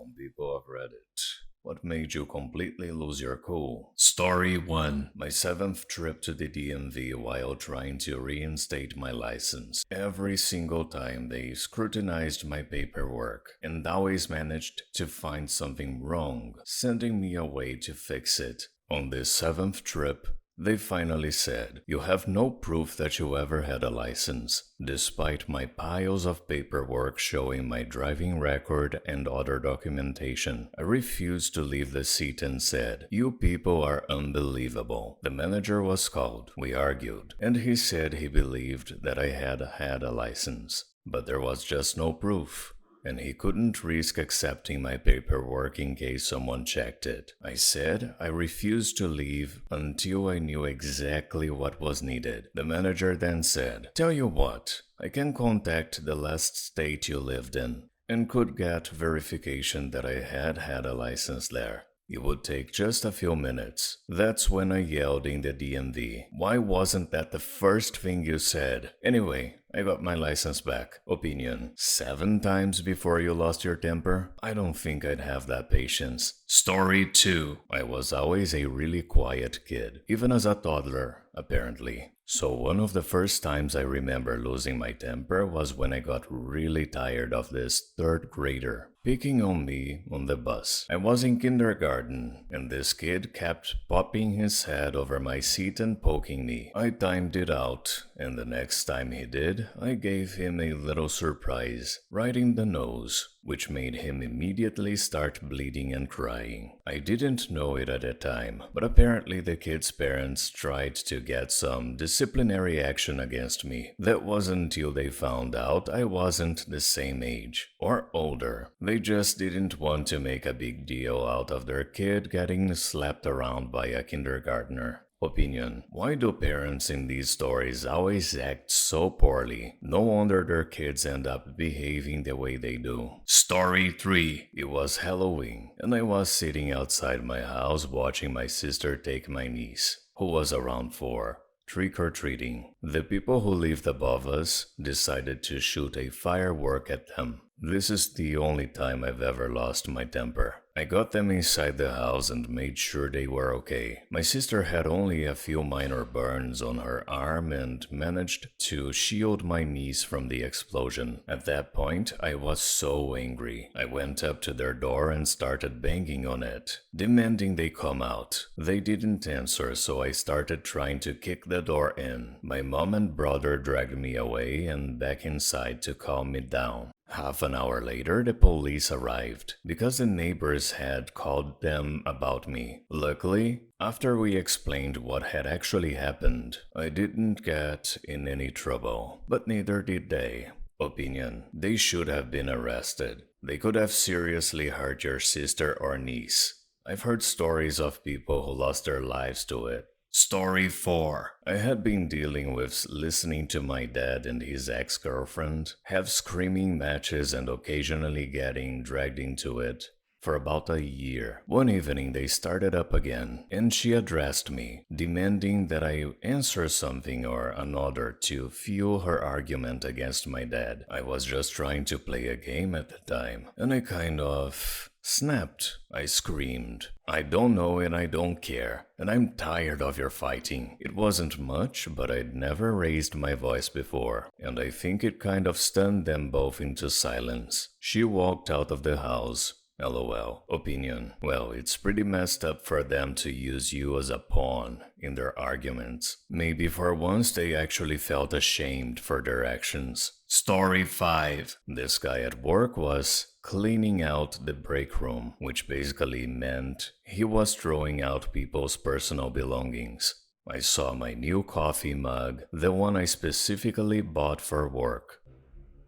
on, people of Reddit. What made you completely lose your cool? Story 1. My 7th trip to the DMV while trying to reinstate my license. Every single time they scrutinized my paperwork and always managed to find something wrong, sending me away to fix it. On this 7th trip, they finally said, "You have no proof that you ever had a license," despite my piles of paperwork showing my driving record and other documentation. I refused to leave the seat and said, "You people are unbelievable." The manager was called. We argued, and he said he believed that I had had a license, but there was just no proof, and he couldn't risk accepting my paperwork in case someone checked it. I said I refused to leave until I knew exactly what was needed. The manager then said, "Tell you what, I can contact the last state you lived in and could get verification that I had had a license there. It would take just a few minutes." That's when I yelled in the DMV, "Why wasn't that the first thing you said?" Anyway, I got my license back. Opinion: 7 times before you lost your temper? I don't think I'd have that patience. Story 2. I was always a really quiet kid, even as a toddler, apparently. So one of the first times I remember losing my temper was when I got really tired of this 3rd grader picking on me on the bus. I was in kindergarten, and this kid kept popping his head over my seat and poking me. I timed it out, and the next time he did, I gave him a little surprise, right in the nose, which made him immediately start bleeding and crying. I didn't know it at the time, but apparently the kid's parents tried to get some disciplinary action against me. That wasn't until they found out I wasn't the same age, or older. They just didn't want to make a big deal out of their kid getting slapped around by a kindergartner. Opinion: why do parents in these stories always act so poorly? No wonder their kids end up behaving the way they do. Story 3. It was Halloween, and I was sitting outside my house watching my sister take my niece, who was around 4, trick-or-treating. The people who lived above us decided to shoot a firework at them. This is the only time I've ever lost my temper. I got them inside the house and made sure they were okay. My sister had only a few minor burns on her arm and managed to shield my niece from the explosion. At that point, I was so angry. I went up to their door and started banging on it, demanding they come out. They didn't answer, so I started trying to kick the door in. My mom and brother dragged me away and back inside to calm me down. Half an hour later, the police arrived, because the neighbors had called them about me. Luckily, after we explained what had actually happened, I didn't get in any trouble, but neither did they. Opinion: they should have been arrested. They could have seriously hurt your sister or niece. I've heard stories of people who lost their lives to it. Story 4. I had been dealing with listening to my dad and his ex-girlfriend have screaming matches and occasionally getting dragged into it for about a year. One evening they started up again, and she addressed me, demanding that I answer something or another to fuel her argument against my dad. I was just trying to play a game at the time, and I kind of snapped. I screamed, "I don't know and I don't care, and I'm tired of your fighting." It wasn't much, but I'd never raised my voice before, and I think it kind of stunned them both into silence. She walked out of the house. LOL. Opinion: well, it's pretty messed up for them to use you as a pawn in their arguments. Maybe for once they actually felt ashamed for their actions. Story 5. This guy at work was cleaning out the break room, which basically meant he was throwing out people's personal belongings. I saw my new coffee mug, the one I specifically bought for work,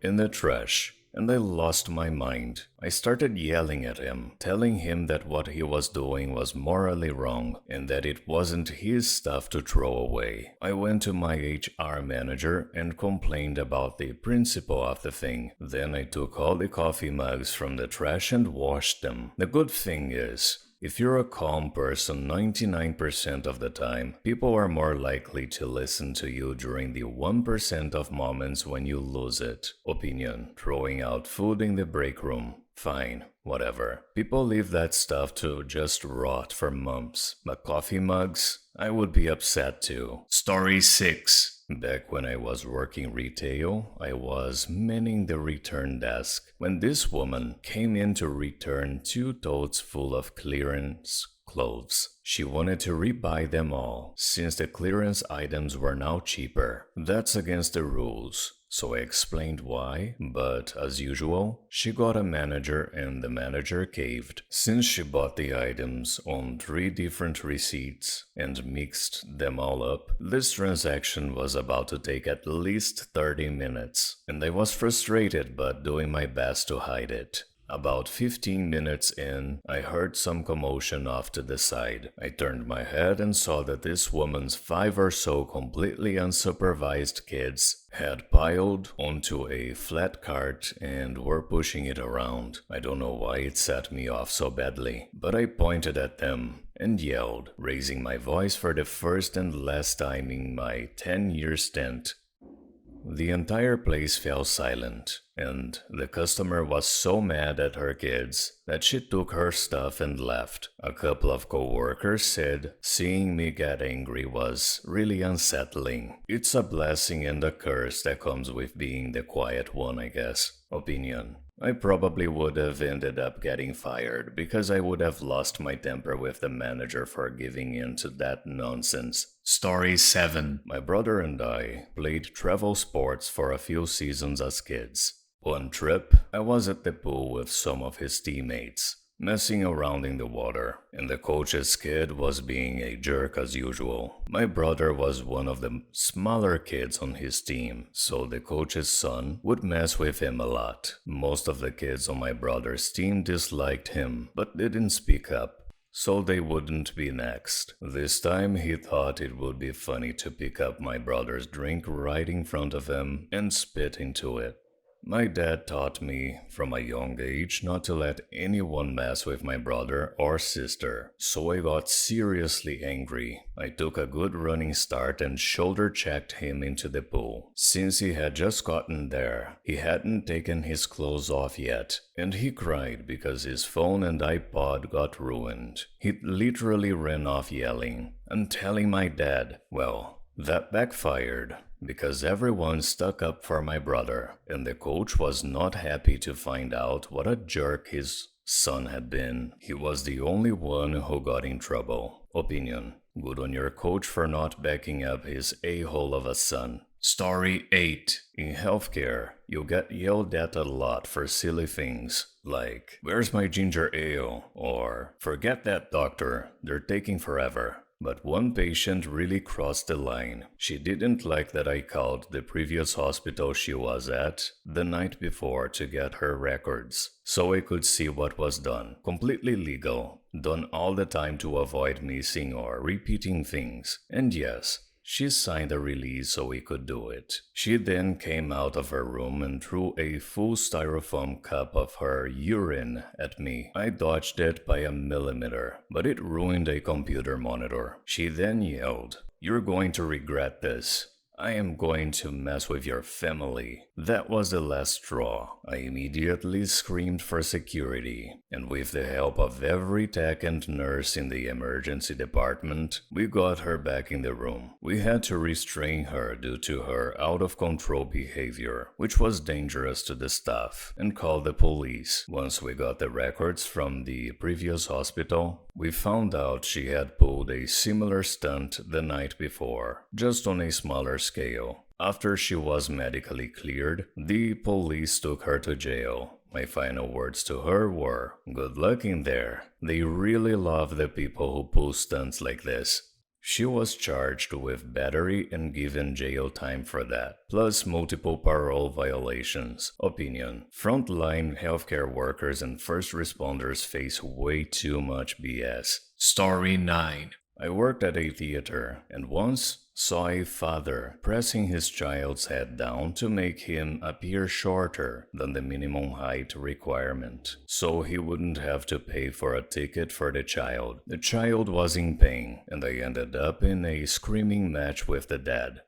in the trash, and I lost my mind. I started yelling at him, telling him that what he was doing was morally wrong and that it wasn't his stuff to throw away. I went to my HR manager and complained about the principle of the thing. Then I took all the coffee mugs from the trash and washed them. The good thing is, if you're a calm person 99% of the time, people are more likely to listen to you during the 1% of moments when you lose it. Opinion: throwing out food in the break room. Fine. Whatever. People leave that stuff to just rot for months. But coffee mugs? I would be upset too. Story 6. Back when I was working retail, I was manning the return desk when this woman came in to return 2 totes full of clearance clothes. She wanted to rebuy them all, since the clearance items were now cheaper. That's against the rules. So I explained why, but as usual, she got a manager and the manager caved. Since she bought the items on 3 different receipts and mixed them all up, this transaction was about to take at least 30 minutes, and I was frustrated but doing my best to hide it. About 15 minutes in, I heard some commotion off to the side. I turned my head and saw that this woman's 5 or so completely unsupervised kids had piled onto a flat cart and were pushing it around. I don't know why it set me off so badly, but I pointed at them and yelled, raising my voice for the first and last time in my 10-year stint. The entire place fell silent, and the customer was so mad at her kids that she took her stuff and left. A couple of co-workers said seeing me get angry was really unsettling. It's a blessing and a curse that comes with being the quiet one, I guess. Opinion. I probably would have ended up getting fired because I would have lost my temper with the manager for giving in to that nonsense. Story 7. My brother and I played travel sports for a few seasons as kids. One trip, I was at the pool with some of his teammates, messing around in the water, and the coach's kid was being a jerk as usual. My brother was one of the smaller kids on his team, so the coach's son would mess with him a lot. Most of the kids on my brother's team disliked him, but didn't speak up, so they wouldn't be next. This time he thought it would be funny to pick up my brother's drink right in front of him and spit into it. My dad taught me from a young age not to let anyone mess with my brother or sister, so I got seriously angry. I took a good running start and shoulder-checked him into the pool. Since he had just gotten there, he hadn't taken his clothes off yet, and he cried because his phone and iPod got ruined. He literally ran off yelling and telling my dad. Well, that backfired, because everyone stuck up for my brother, and the coach was not happy to find out what a jerk his son had been. He was the only one who got in trouble. Opinion. Good on your coach for not backing up his a-hole of a son. Story 8. In healthcare, you get yelled at a lot for silly things, like, "Where's my ginger ale?" or "Forget that doctor, they're taking forever." But one patient really crossed the line. She didn't like that I called the previous hospital she was at the night before to get her records, so I could see what was done. Completely legal, done all the time to avoid missing or repeating things. And yes, she signed a release so we could do it. She then came out of her room and threw a full styrofoam cup of her urine at me. I dodged it by a millimeter, but it ruined a computer monitor. She then yelled, "You're going to regret this. I am going to mess with your family." That was the last straw. I immediately screamed for security, and with the help of every tech and nurse in the emergency department, we got her back in the room. We had to restrain her due to her out-of-control behavior, which was dangerous to the staff, and called the police. Once we got the records from the previous hospital, we found out she had pulled a similar stunt the night before, just on a smaller scale. After she was medically cleared, the police took her to jail. My final words to her were, "Good luck in there. They really love the people who pull stunts like this." She was charged with battery and given jail time for that, plus multiple parole violations. Opinion. Frontline healthcare workers and first responders face way too much BS. Story 9. I worked at a theater and once saw a father pressing his child's head down to make him appear shorter than the minimum height requirement, so he wouldn't have to pay for a ticket for the child. The child was in pain, and I ended up in a screaming match with the dad,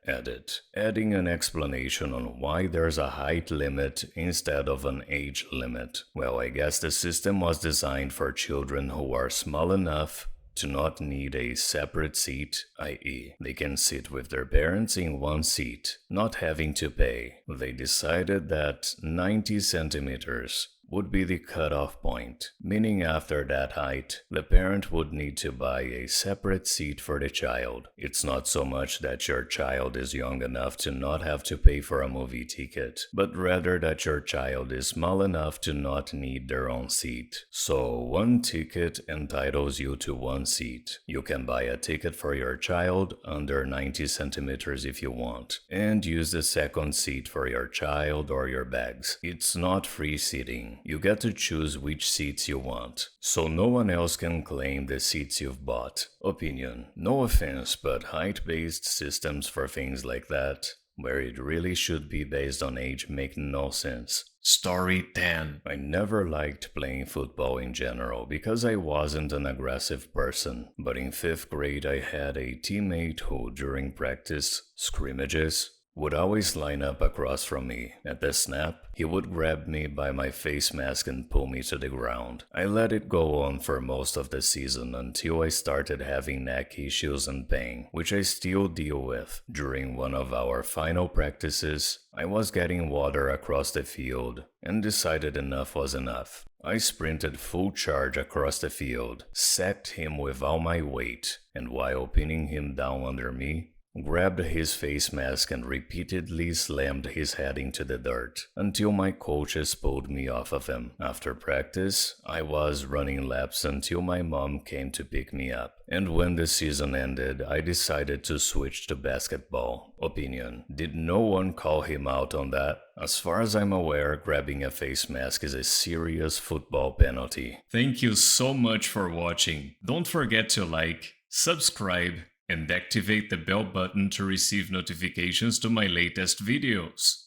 adding an explanation on why there's a height limit instead of an age limit. Well, I guess the system was designed for children who are small enough to not need a separate seat, i.e., they can sit with their parents in one seat, not having to pay. They decided that 90 centimeters would be the cutoff point, meaning after that height, the parent would need to buy a separate seat for the child. It's not so much that your child is young enough to not have to pay for a movie ticket, but rather that your child is small enough to not need their own seat. So one ticket entitles you to one seat. You can buy a ticket for your child under 90 centimeters if you want, and use the second seat for your child or your bags. It's not free seating. You get to choose which seats you want, so no one else can claim the seats you've bought. Opinion. No offense, but height-based systems for things like that, where it really should be based on age, make no sense. Story 10. I never liked playing football in general because I wasn't an aggressive person, but in 5th grade I had a teammate who, during practice, scrimmages, would always line up across from me. At the snap, he would grab me by my face mask and pull me to the ground. I let it go on for most of the season until I started having neck issues and pain, which I still deal with. During one of our final practices, I was getting water across the field and decided enough was enough. I sprinted full charge across the field, sacked him with all my weight, and while pinning him down under me, grabbed his face mask and repeatedly slammed his head into the dirt until my coaches pulled me off of him. After practice, I was running laps until my mom came to pick me up. And when the season ended, I decided to switch to basketball. Opinion. Did no one call him out on that? As far as I'm aware, grabbing a face mask is a serious football penalty. Thank you so much for watching. Don't forget to like, subscribe, and activate the bell button to receive notifications to my latest videos.